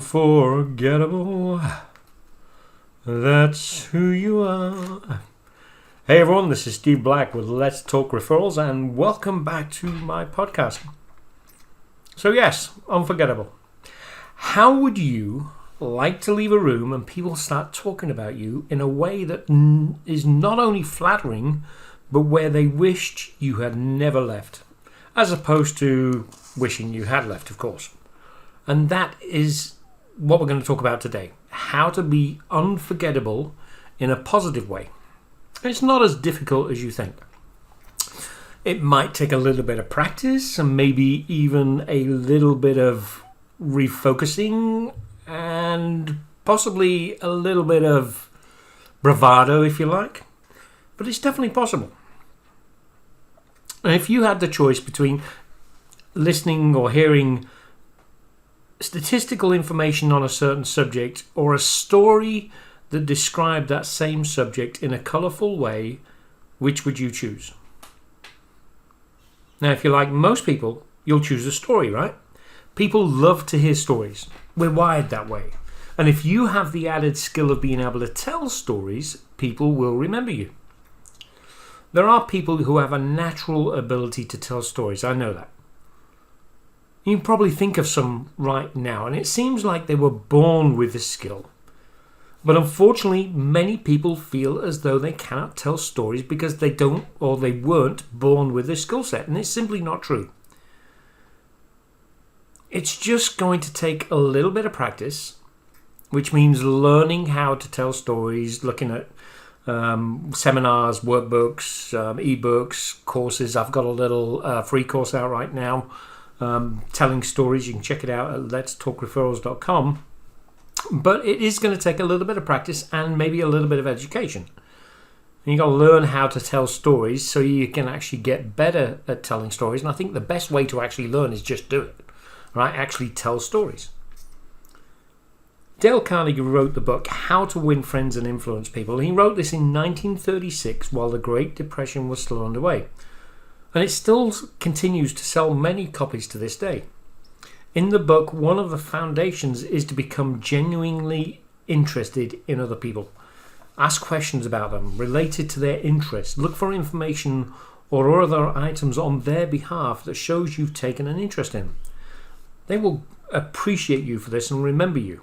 Unforgettable. That's who you are. Hey everyone, this is Steve Black with Let's Talk Referrals, and welcome back to my podcast. So yes, unforgettable. How would you like to leave a room and people start talking about you in a way that is not only flattering, but where they wished you had never left, as opposed to wishing you had left, of course. And that is what we're going to talk about today. How to be unforgettable in a positive way. It's not as difficult as you think. It might take a little bit of practice and maybe even a little bit of refocusing and possibly a little bit of bravado, if you like. But it's definitely possible. And if you had the choice between listening or hearing statistical information on a certain subject or a story that described that same subject in a colourful way, which would you choose? Now, if you're like most people, you'll choose a story, right? People love to hear stories. We're wired that way. And if you have the added skill of being able to tell stories, people will remember you. There are people who have a natural ability to tell stories. I know that. You can probably think of some right now, and it seems like they were born with this skill. But unfortunately, many people feel as though they cannot tell stories because they don't or they weren't born with this skill set, and it's simply not true. It's just going to take a little bit of practice, which means learning how to tell stories, looking at seminars, workbooks, ebooks, courses. I've got a little free course out right now. Telling stories. You can check it out at letstalkreferrals.com. But it is going to take a little bit of practice and maybe a little bit of education. And you've got to learn how to tell stories so you can actually get better at telling stories. And I think the best way to actually learn is just do it. Right? Actually tell stories. Dale Carnegie wrote the book How to Win Friends and Influence People. He wrote this in 1936 while the Great Depression was still underway. And it still continues to sell many copies to this day. In the book, one of the foundations is to become genuinely interested in other people. Ask questions about them related to their interests. Look for information or other items on their behalf that shows you've taken an interest in them. They will appreciate you for this and remember you.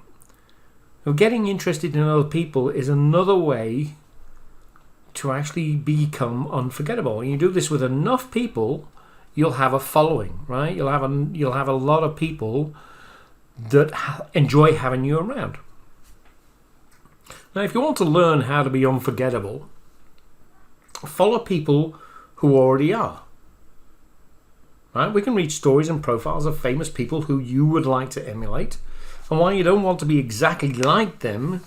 Now, getting interested in other people is another way to actually become unforgettable. And you do this with enough people, you'll have a following, right? You'll have a lot of people that enjoy having you around. Now, if you want to learn how to be unforgettable, follow people who already are. Right? We can read stories and profiles of famous people who you would like to emulate. And while you don't want to be exactly like them,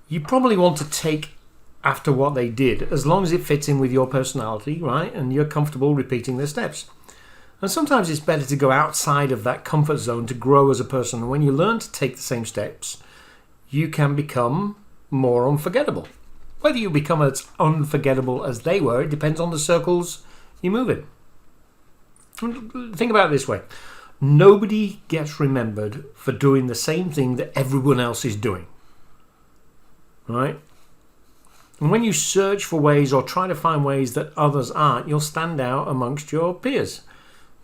you probably want to take after what they did, as long as it fits in with your personality, right? And you're comfortable repeating their steps. And sometimes it's better to go outside of that comfort zone to grow as a person. And when you learn to take the same steps, you can become more unforgettable. Whether you become as unforgettable as they were, it depends on the circles you move in. Think about it this way. Nobody gets remembered for doing the same thing that everyone else is doing. Right? And when you search for ways or try to find ways that others aren't, you'll stand out amongst your peers.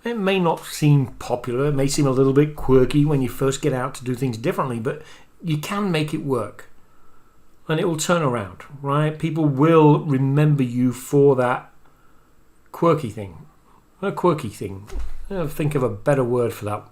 It may not seem popular, it may seem a little bit quirky when you first get out to do things differently, but you can make it work. And it will turn around, right? People will remember you for that quirky thing. A quirky thing. I'll think of a better word for that.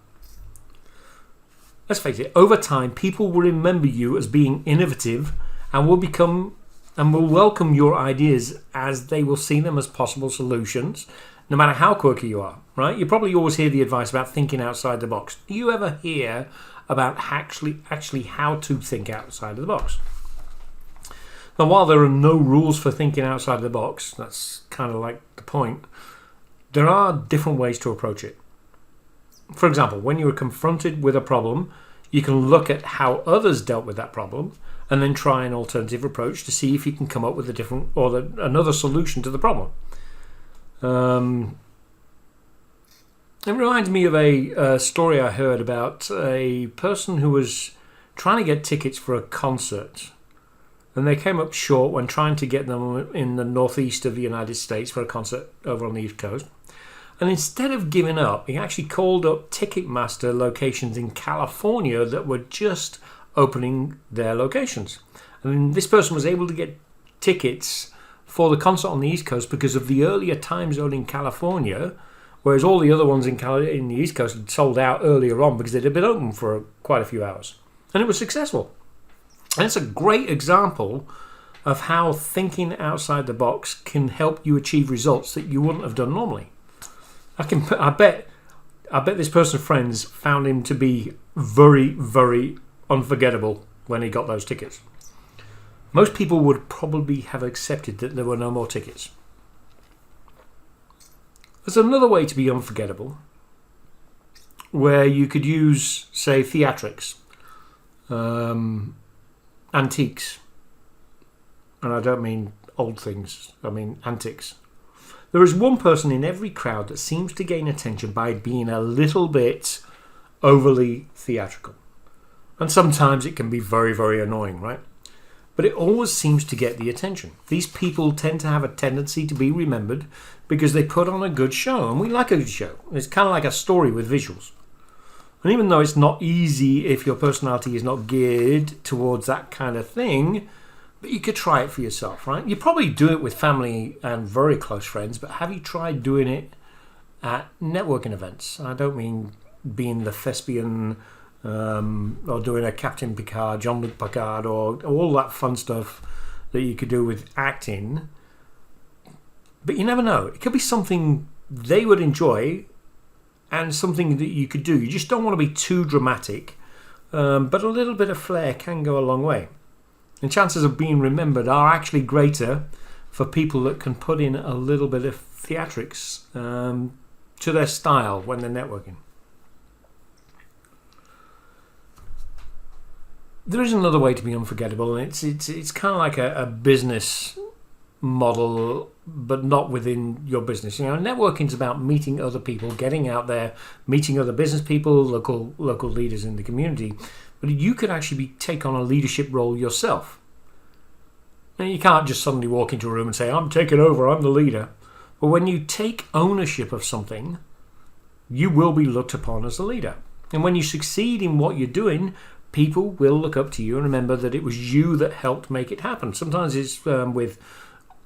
Let's face it, over time, people will remember you as being innovative and will welcome your ideas as they will see them as possible solutions, no matter how quirky you are, right? You probably always hear the advice about thinking outside the box. Do you ever hear about actually how to think outside of the box? Now, while there are no rules for thinking outside of the box, that's kind of like the point, there are different ways to approach it. For example, when you are confronted with a problem, you can look at how others dealt with that problem and then try an alternative approach to see if you can come up with a different or another solution to the problem. It reminds me of a story I heard about a person who was trying to get tickets for a concert. And they came up short when trying to get them in the northeast of the United States for a concert over on the East Coast. And instead of giving up, he actually called up Ticketmaster locations in California that were just opening their locations. And this person was able to get tickets for the concert on the East Coast because of the earlier time zone in California, whereas all the other ones in the East Coast had sold out earlier on because they'd been open for quite a few hours. And it was successful. And it's a great example of how thinking outside the box can help you achieve results that you wouldn't have done normally. I bet this person's friends found him to be very, very unforgettable when he got those tickets. Most people would probably have accepted that there were no more tickets. There's another way to be unforgettable, where you could use, say, theatrics, antiques, and I don't mean old things, I mean antics. There is one person in every crowd that seems to gain attention by being a little bit overly theatrical. And sometimes it can be very, very annoying, right? But it always seems to get the attention. These people tend to have a tendency to be remembered because they put on a good show, and we like a good show. It's kind of like a story with visuals. And even though it's not easy if your personality is not geared towards that kind of thing, but you could try it for yourself, right? You probably do it with family and very close friends, but have you tried doing it at networking events? I don't mean being the thespian or doing a Captain Picard, Jean-Luc Picard, or all that fun stuff that you could do with acting. But you never know. It could be something they would enjoy and something that you could do. You just don't want to be too dramatic, but a little bit of flair can go a long way. And chances of being remembered are actually greater for people that can put in a little bit of theatrics to their style when they're networking. There is another way to be unforgettable, and it's kind of like a business model, but not within your business. You know, networking is about meeting other people, getting out there, meeting other business people, local leaders in the community. But you could actually take on a leadership role yourself. And you can't just suddenly walk into a room and say, I'm taking over, I'm the leader. But when you take ownership of something, you will be looked upon as a leader. And when you succeed in what you're doing, people will look up to you and remember that it was you that helped make it happen. Sometimes it's with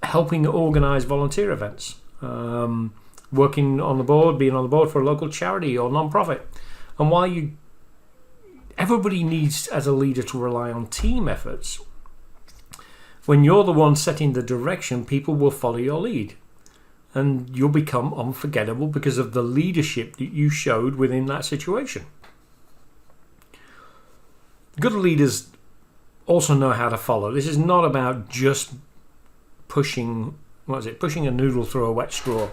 helping organise volunteer events, working on the board, being on the board for a local charity or non-profit. And while everybody needs, as a leader, to rely on team efforts, when you're the one setting the direction, people will follow your lead. And you'll become unforgettable because of the leadership that you showed within that situation. Good leaders also know how to follow. This is not about just pushing a noodle through a wet straw.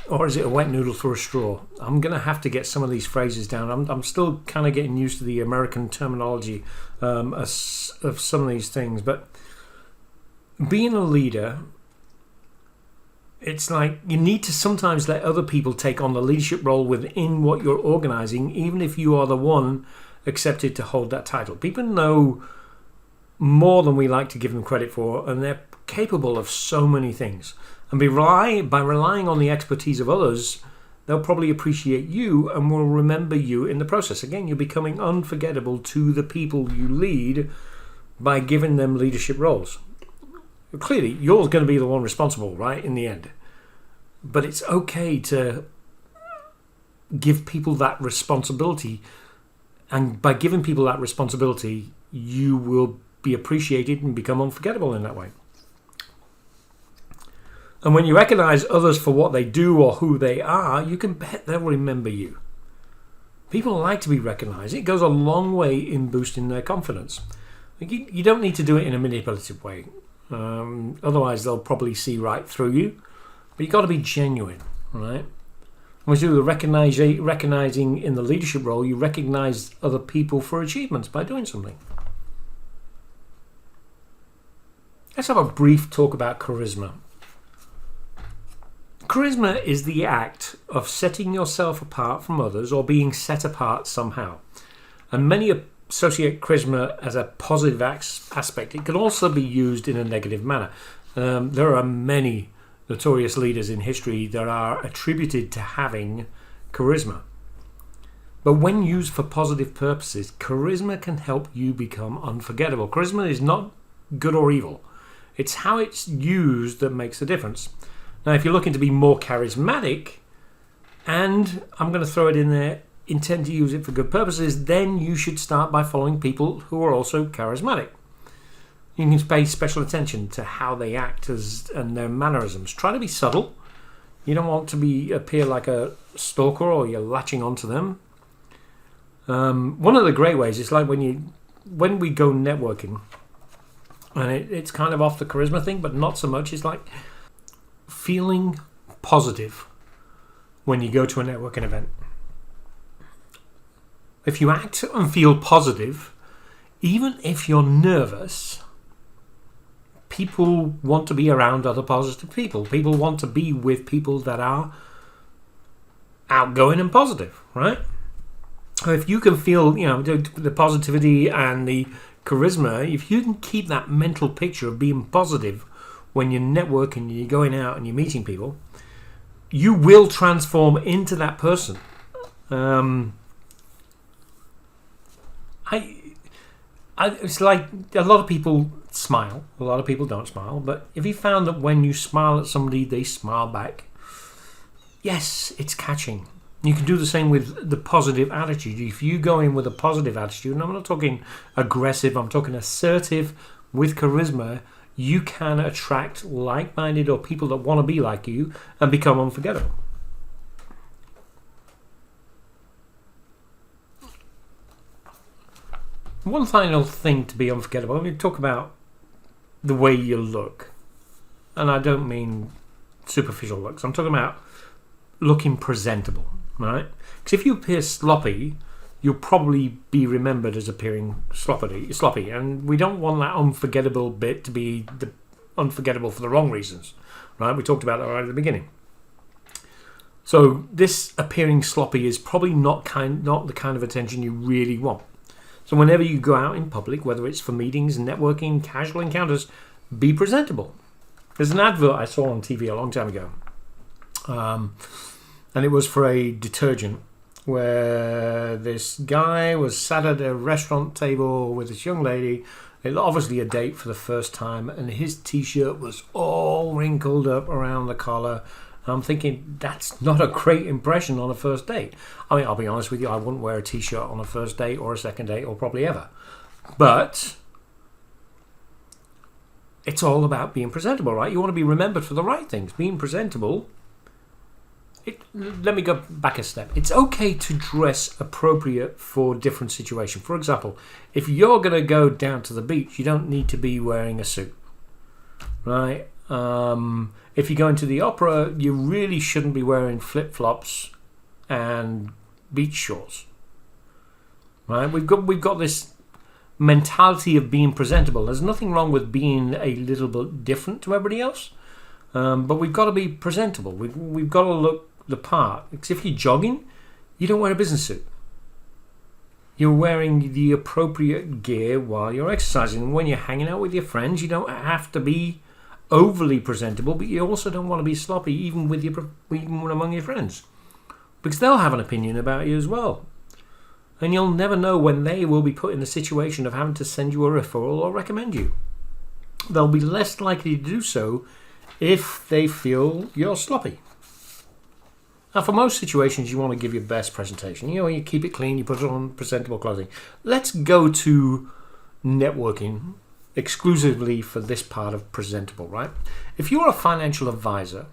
Or is it a wet noodle through a straw? I'm going to have to get some of these phrases down. I'm still kind of getting used to the American terminology of some of these things. But being a leader, it's like you need to sometimes let other people take on the leadership role within what you're organizing, even if you are the one accepted to hold that title. People know more than we like to give them credit for, and they're capable of so many things. And by relying on the expertise of others, they'll probably appreciate you and will remember you in the process. Again, you're becoming unforgettable to the people you lead by giving them leadership roles. Clearly, you're going to be the one responsible, right, in the end. But it's okay to give people that responsibility. And by giving people that responsibility, you will be appreciated and become unforgettable in that way. And when you recognize others for what they do or who they are, you can bet they'll remember you. People like to be recognized. It goes a long way in boosting their confidence. You don't need to do it in a manipulative way. Otherwise, they'll probably see right through you. But you've got to be genuine, right? When you do the recognizing in the leadership role, you recognize other people for achievements by doing something. Let's have a brief talk about charisma. Charisma is the act of setting yourself apart from others or being set apart somehow. And many associate charisma as a positive aspect, it can also be used in a negative manner. There are many notorious leaders in history that are attributed to having charisma. But when used for positive purposes, charisma can help you become unforgettable. Charisma is not good or evil. It's how it's used that makes a difference. Now, if you're looking to be more charismatic, and I'm going to throw it in there, intend to use it for good purposes, then you should start by following people who are also charismatic. You can pay special attention to how they act and their mannerisms. Try to be subtle. You don't want to appear like a stalker or you're latching onto them. One of the great ways is like when we go networking, and it's kind of off the charisma thing, but not so much. It's like feeling positive when you go to a networking event. If you act and feel positive, even if you're nervous, people want to be around other positive people. People want to be with people that are outgoing and positive, right? So if you can feel, the positivity and the charisma, if you can keep that mental picture of being positive when you're networking, you're going out and you're meeting people, you will transform into that person. It's like a lot of people smile, a lot of people don't smile, but if you found that when you smile at somebody, they smile back, yes, it's catching. You can do the same with the positive attitude. If you go in with a positive attitude, and I'm not talking aggressive, I'm talking assertive with charisma, you can attract like-minded or people that want to be like you and become unforgettable. One final thing to be unforgettable, I'm going to talk about the way you look. And I don't mean superficial looks. I'm talking about looking presentable, right? Because if you appear sloppy, you'll probably be remembered as appearing sloppy. And we don't want that unforgettable bit to be unforgettable for the wrong reasons, right? We talked about that right at the beginning. So this appearing sloppy is probably not the kind of attention you really want. So whenever you go out in public, whether it's for meetings, networking, casual encounters, be presentable. There's an advert I saw on TV a long time ago. And it was for a detergent where this guy was sat at a restaurant table with this young lady. It was obviously a date for the first time, and his t-shirt was all wrinkled up around the collar. I'm thinking, that's not a great impression on a first date. I mean, I'll be honest with you, I wouldn't wear a t-shirt on a first date or a second date or probably ever. But it's all about being presentable, right? You want to be remembered for the right things. Being presentable, let me go back a step. It's okay to dress appropriate for different situations. For example, if you're going to go down to the beach, you don't need to be wearing a suit, right? If you go into the opera, you really shouldn't be wearing flip-flops and beach shorts, right? We've got this mentality of being presentable. There's nothing wrong with being a little bit different to everybody else, but we've got to be presentable. We've got to look the part. Because if you're jogging, you don't wear a business suit. You're wearing the appropriate gear while you're exercising. And when you're hanging out with your friends, you don't have to be overly presentable, but you also don't want to be sloppy even among your friends, because they'll have an opinion about you as well, and you'll never know when they will be put in the situation of having to send you a referral or recommend you. They'll be less likely to do so if they feel you're sloppy. Now, for most situations, you want to give your best presentation. You keep it clean, you put it on presentable clothing. Let's go to networking exclusively for this part of presentable, right? If you're a financial advisor,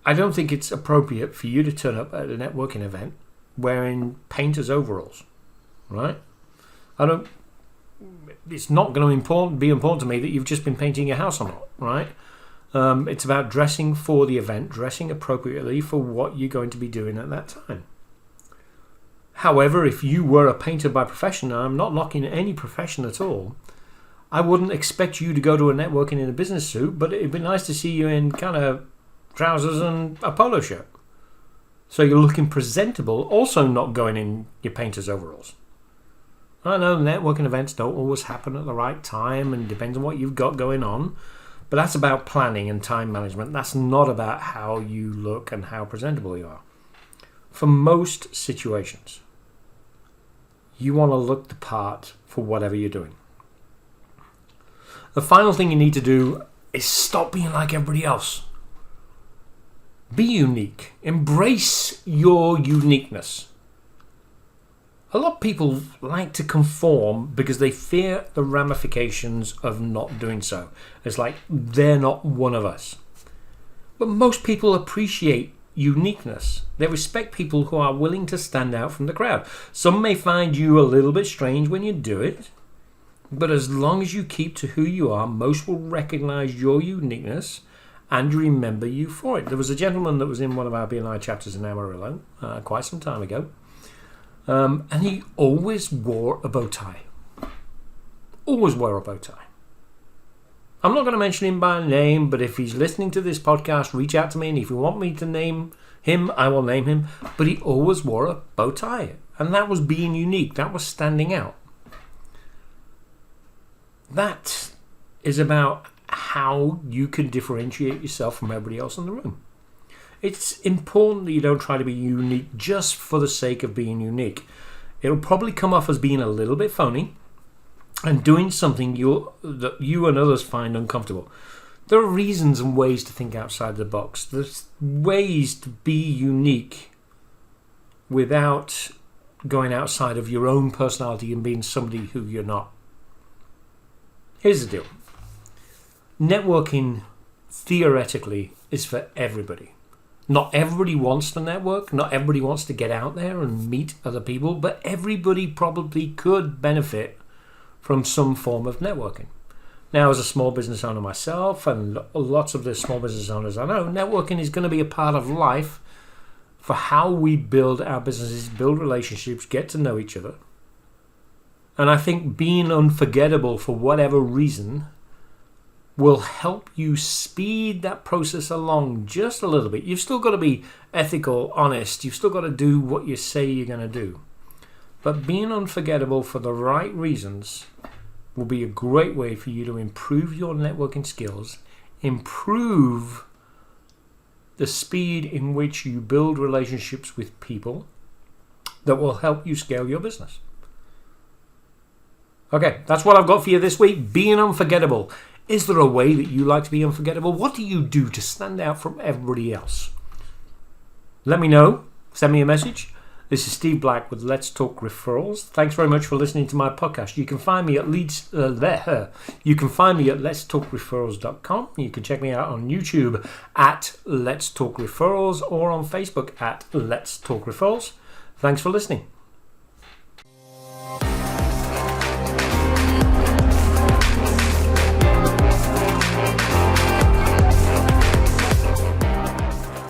I don't think it's appropriate for you to turn up at a networking event wearing painter's overalls, right? It's not going to be important to me that you've just been painting your house or not, right? It's about dressing for the event, dressing appropriately for what you're going to be doing at that time. However, if you were a painter by profession, I'm not knocking any profession at all, I wouldn't expect you to go to a networking in a business suit, but it'd be nice to see you in kind of trousers and a polo shirt. So you're looking presentable, also not going in your painter's overalls. I know networking events don't always happen at the right time and depends on what you've got going on, but that's about planning and time management. That's not about how you look and how presentable you are. For most situations, you want to look the part for whatever you're doing. The final thing you need to do is stop being like everybody else. Be unique. Embrace your uniqueness. A lot of people like to conform because they fear the ramifications of not doing so. It's like they're not one of us. But most people appreciate uniqueness. They respect people who are willing to stand out from the crowd. Some may find you a little bit strange when you do it, but as long as you keep to who you are, most will recognize your uniqueness and remember you for it. There was a gentleman that was in one of our BNI chapters in Amarillo quite some time ago, and he always wore a bow tie. Always wore a bow tie. I'm not going to mention him by name, but if he's listening to this podcast, reach out to me, and if you want me to name him, I will name him. But he always wore a bow tie, and that was being unique. That was standing out. That is about how you can differentiate yourself from everybody else in the room. It's important that you don't try to be unique just for the sake of being unique. It'll probably come off as being a little bit phony and doing something that you and others find uncomfortable. There are reasons and ways to think outside the box. There's ways to be unique without going outside of your own personality and being somebody who you're not. Here's the deal. Networking, theoretically, is for everybody. Not everybody wants to network. Not everybody wants to get out there and meet other people. But everybody probably could benefit from some form of networking. Now, as a small business owner myself, and lots of the small business owners I know, networking is going to be a part of life for how we build our businesses, build relationships, get to know each other. And I think being unforgettable for whatever reason will help you speed that process along just a little bit. You've still got to be ethical, honest. You've still got to do what you say you're going to do. But being unforgettable for the right reasons will be a great way for you to improve your networking skills, improve the speed in which you build relationships with people that will help you scale your business. Okay, that's what I've got for you this week. Being unforgettable. Is there a way that you like to be unforgettable? What do you do to stand out from everybody else? Let me know. Send me a message. This is Steve Black with Let's Talk Referrals. Thanks very much for listening to my podcast. You can find me at letstalkreferrals.com. You can check me out on YouTube at Let's Talk Referrals or on Facebook at Let's Talk Referrals. Thanks for listening.